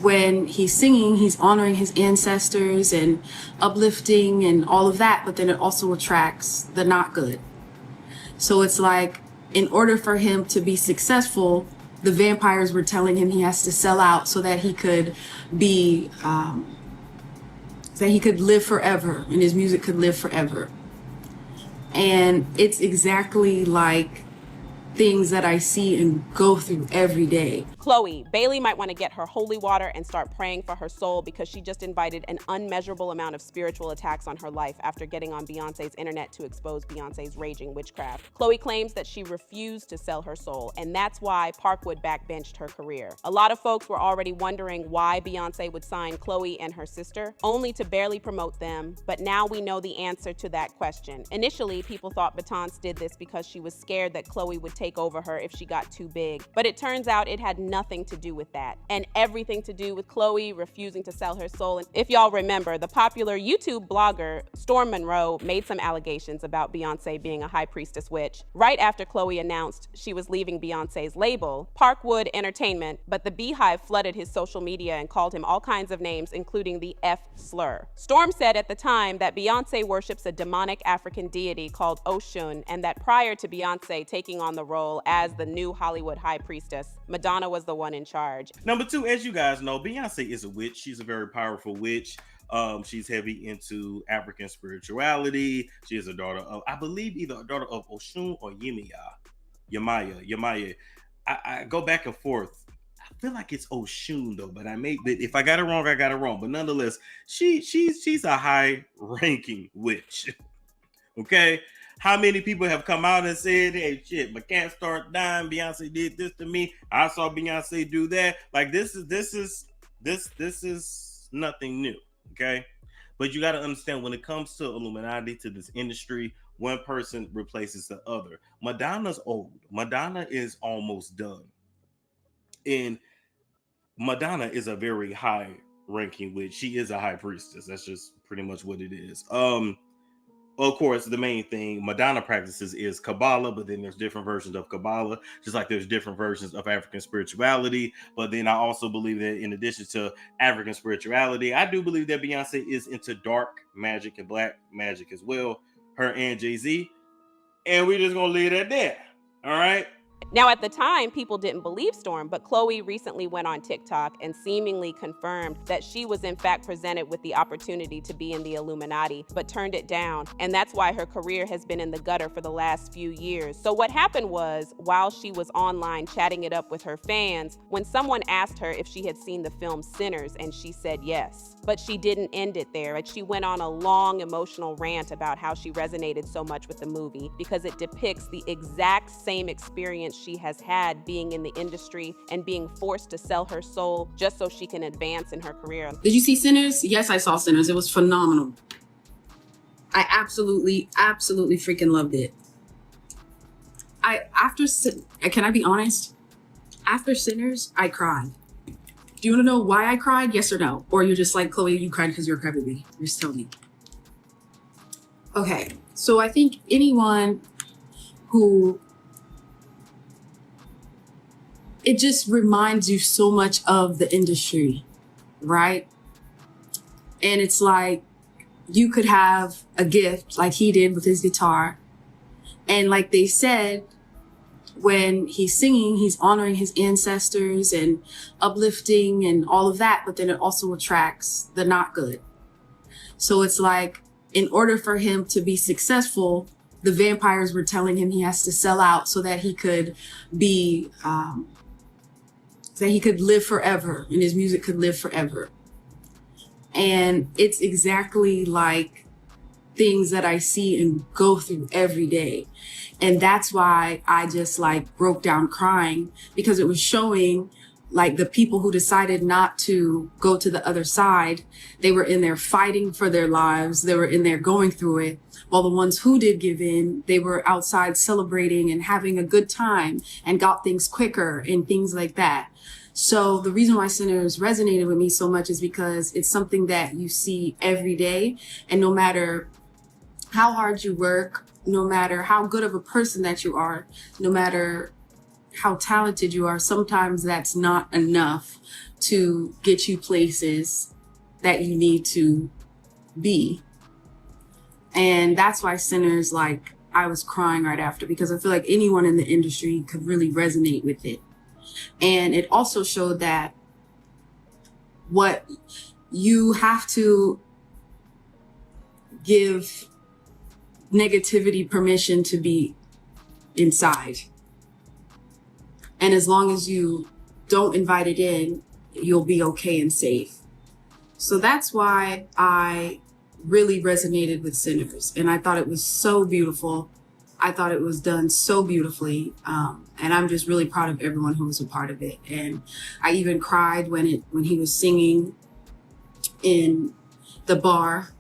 when he's singing, he's honoring his ancestors and uplifting and all of that, but then it also attracts the not good. So it's like, in order for him to be successful, the vampires were telling him he has to sell out so that he could be, that he could live forever and his music could live forever. And it's exactly like things that I see and go through every day. Khloe, Bailey might want to get her holy water and start praying for her soul because she just invited an unmeasurable amount of spiritual attacks on her life after getting on Beyonce's internet to expose Beyonce's raging witchcraft. Khloe claims that she refused to sell her soul, and that's why Parkwood backbenched her career. A lot of folks were already wondering why Beyonce would sign Khloe and her sister, only to barely promote them, but now we know the answer to that question. Initially, people thought Beyonce did this because she was scared that Khloe would take over her if she got too big, but it turns out it had nothing to do with that, and everything to do with Khloe refusing to sell her soul. And if y'all remember, the popular YouTube blogger Storm Monroe made some allegations about Beyonce being a high priestess witch right after Khloe announced she was leaving Beyonce's label, Parkwood Entertainment, but the Beehive flooded his social media and called him all kinds of names, including the F slur. Storm said at the time that Beyonce worships a demonic African deity called Oshun, and that prior to Beyonce taking on the role as the new Hollywood high priestess, Madonna was the one in charge. Number two, as you guys know, Beyonce is a witch. She's a very powerful witch. She's heavy into African spirituality. She is a daughter of, I believe, either a daughter of Oshun or Yemaya. I go back and forth. I feel like it's Oshun though, but if I got it wrong, I got it wrong. But nonetheless, she's a high-ranking witch. Okay. How many people have come out and said, hey, shit, my cat started dying. Beyonce did this to me. I saw Beyonce do that. Like, this is nothing new. Okay. But you got to understand, when it comes to Illuminati, to this industry, one person replaces the other. Madonna's old. Madonna is almost done. And Madonna is a very high ranking witch. She is a high priestess. That's just pretty much what it is. Of course, the main thing Madonna practices is Kabbalah, but then there's different versions of Kabbalah, just like there's different versions of African spirituality. But then I also believe that in addition to African spirituality, I do believe that Beyonce is into dark magic and black magic as well, her and Jay-Z. And we're just going to leave it at that. All right. Now, at the time, people didn't believe Storm, but Khloe recently went on TikTok and seemingly confirmed that she was in fact presented with the opportunity to be in the Illuminati, but turned it down. And that's why her career has been in the gutter for the last few years. So what happened was, while she was online chatting it up with her fans, when someone asked her if she had seen the film Sinners, and she said yes. But she didn't end it there. She went on a long emotional rant about how she resonated so much with the movie because it depicts the exact same experience she has had being in the industry and being forced to sell her soul just so she can advance in her career. Did you see Sinners? Yes, I saw Sinners. It was phenomenal. I absolutely freaking loved it. Can I be honest? After Sinners, I cried. Do you want to know why I cried? Yes or no? Or you're just like, Khloe, you cried because you're a crybaby. Just tell me. Okay, so I think anyone who, it just reminds you so much of the industry, right? And it's like, you could have a gift like he did with his guitar. And like they said, when he's singing, he's honoring his ancestors and uplifting and all of that, but then it also attracts the not good. So it's like, in order for him to be successful, the vampires were telling him he has to sell out so that he could be, that he could live forever and his music could live forever. And it's exactly like things that I see and go through every day. And that's why I just like broke down crying, because it was showing like the people who decided not to go to the other side, they were in there fighting for their lives. They were in there going through it. While the ones who did give in, they were outside celebrating and having a good time and got things quicker and things like that. So the reason why Sinners resonated with me so much is because it's something that you see every day. And no matter how hard you work, no matter how good of a person that you are, no matter how talented you are, sometimes that's not enough to get you places that you need to be. And that's why Sinners, like, I was crying right after, because I feel like anyone in the industry could really resonate with it. And it also showed that what you have to give negativity permission to be inside. And as long as you don't invite it in, you'll be okay and safe. So that's why I really resonated with Sinners. And I thought it was so beautiful. I thought it was done so beautifully. And I'm just really proud of everyone who was a part of it. And I even cried when he was singing in the bar,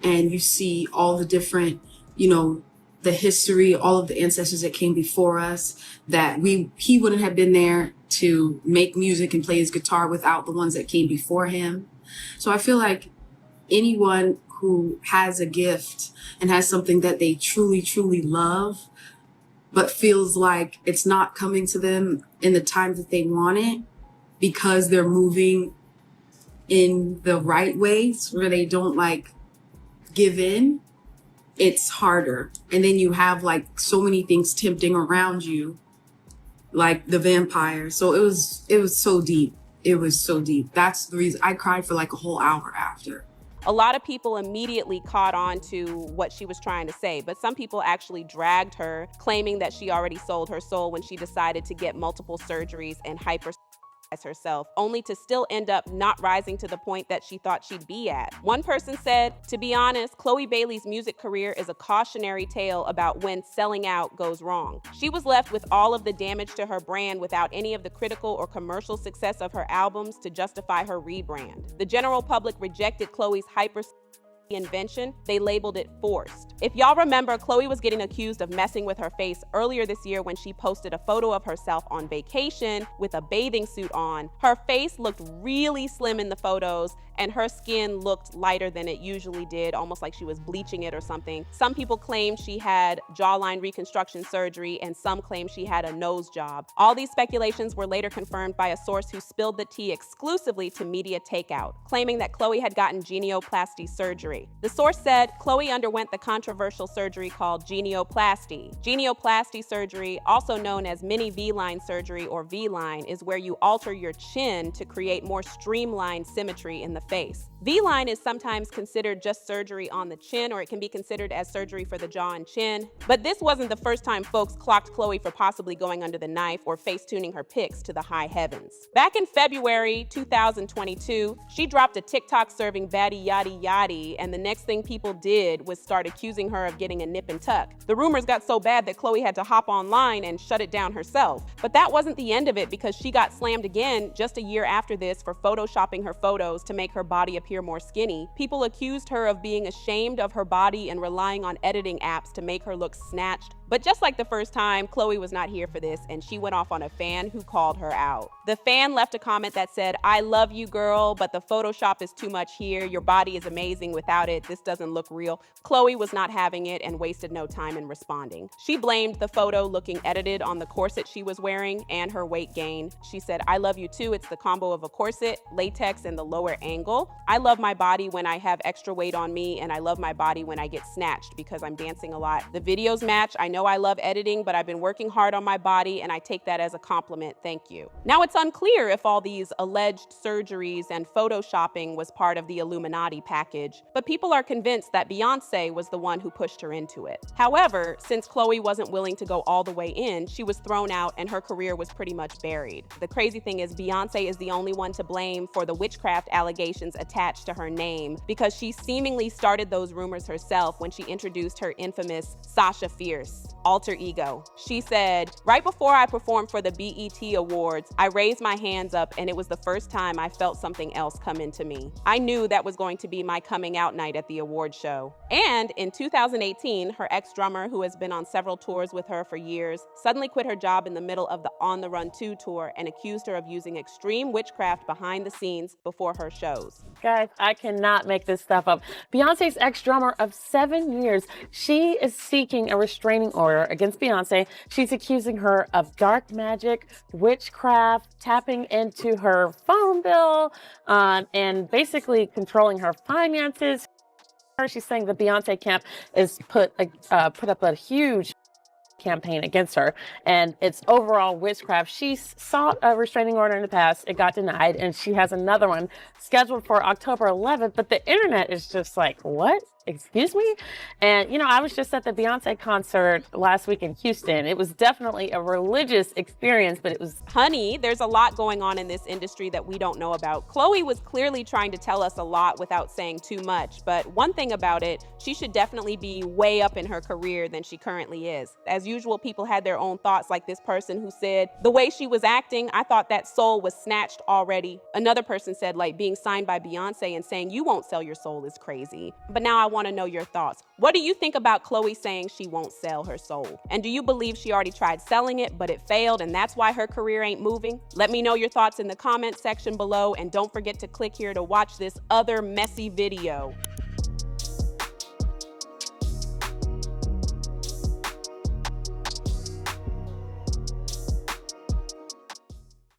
and you see all the different, the history, all of the ancestors that came before us, that he wouldn't have been there to make music and play his guitar without the ones that came before him. So I feel like anyone who has a gift and has something that they truly, truly love, but feels like it's not coming to them in the time that they want it because they're moving in the right ways where they don't give in, it's harder. And then you have so many things tempting around you, like the vampire. So it was so deep. It was so deep. That's the reason I cried for a whole hour after. A lot of people immediately caught on to what she was trying to say, but some people actually dragged her, claiming that she already sold her soul when she decided to get multiple surgeries and herself, only to still end up not rising to the point that she thought she'd be at. One person said, "To be honest, Khloe Bailey's music career is a cautionary tale about when selling out goes wrong. She was left with all of the damage to her brand without any of the critical or commercial success of her albums to justify her rebrand. The general public rejected Khloe's invention. They labeled it forced." If y'all remember, Khloe was getting accused of messing with her face earlier this year when she posted a photo of herself on vacation with a bathing suit on. Her face looked really slim in the photos, and her skin looked lighter than it usually did, almost like she was bleaching it or something. Some people claim she had jawline reconstruction surgery, and some claim she had a nose job. All these speculations were later confirmed by a source who spilled the tea exclusively to Media Takeout, claiming that Khloe had gotten genioplasty surgery. The source said Khloe underwent the controversial surgery called genioplasty. Genioplasty surgery, also known as mini V-line surgery or V-line, is where you alter your chin to create more streamlined symmetry in the face. V-line is sometimes considered just surgery on the chin, or it can be considered as surgery for the jaw and chin. But this wasn't the first time folks clocked Khloe for possibly going under the knife or face-tuning her pics to the high heavens. Back in February 2022, she dropped a TikTok serving baddie yaddy yaddy, and the next thing people did was start accusing her of getting a nip and tuck. The rumors got so bad that Khloe had to hop online and shut it down herself. But that wasn't the end of it, because she got slammed again just a year after this for photoshopping her photos to make her body appear more skinny. People accused her of being ashamed of her body and relying on editing apps to make her look snatched. But just like the first time, Khloe was not here for this, and she went off on a fan who called her out. The fan left a comment that said, "I love you, girl, but the Photoshop is too much here. Your body is amazing without it. This doesn't look real." Khloe was not having it and wasted no time in responding. She blamed the photo looking edited on the corset she was wearing and her weight gain. She said, "I love you too. It's the combo of a corset, latex, and the lower angle. I love my body when I have extra weight on me, and I love my body when I get snatched because I'm dancing a lot. The videos match. I know I love editing, but I've been working hard on my body, and I take that as a compliment. Thank you." Now, it's unclear if all these alleged surgeries and photoshopping was part of the Illuminati package, but people are convinced that Beyonce was the one who pushed her into it. However, since Khloe wasn't willing to go all the way in, she was thrown out and her career was pretty much buried. The crazy thing is, Beyonce is the only one to blame for the witchcraft allegations attached to her name, because she seemingly started those rumors herself when she introduced her infamous Sasha Fierce alter ego. She said, "Right before I performed for the BET Awards, I raised my hands up, and it was the first time I felt something else come into me. I knew that was going to be my coming out night at the award show." And in 2018, her ex-drummer, who has been on several tours with her for years, suddenly quit her job in the middle of the On the Run 2 tour and accused her of using extreme witchcraft behind the scenes before her shows. Guys, I cannot make this stuff up. Beyonce's ex-drummer of 7 years, she is seeking a restraining order her against Beyonce. She's accusing her of dark magic, witchcraft, tapping into her phone bill, and basically controlling her finances. She's saying the Beyonce camp is put up a huge campaign against her, and it's overall witchcraft. She sought a restraining order in the past. It got denied, and she has another one scheduled for October 11th, but the internet is just like, what? Excuse me? And, you know, I was just at the Beyonce concert last week in Houston. It was definitely a religious experience, but it was... Honey, there's a lot going on in this industry that we don't know about. Khloe was clearly trying to tell us a lot without saying too much, but one thing about it, she should definitely be way up in her career than she currently is. As usual, people had their own thoughts, like this person who said, the way she was acting, I thought that soul was snatched already. Another person said, like, being signed by Beyonce and saying you won't sell your soul is crazy. But now I want to know your thoughts. What do you think about Khloe saying she won't sell her soul? And do you believe she already tried selling it, but it failed, and that's why her career ain't moving? Let me know your thoughts in the comment section below, and don't forget to click here to watch this other messy video.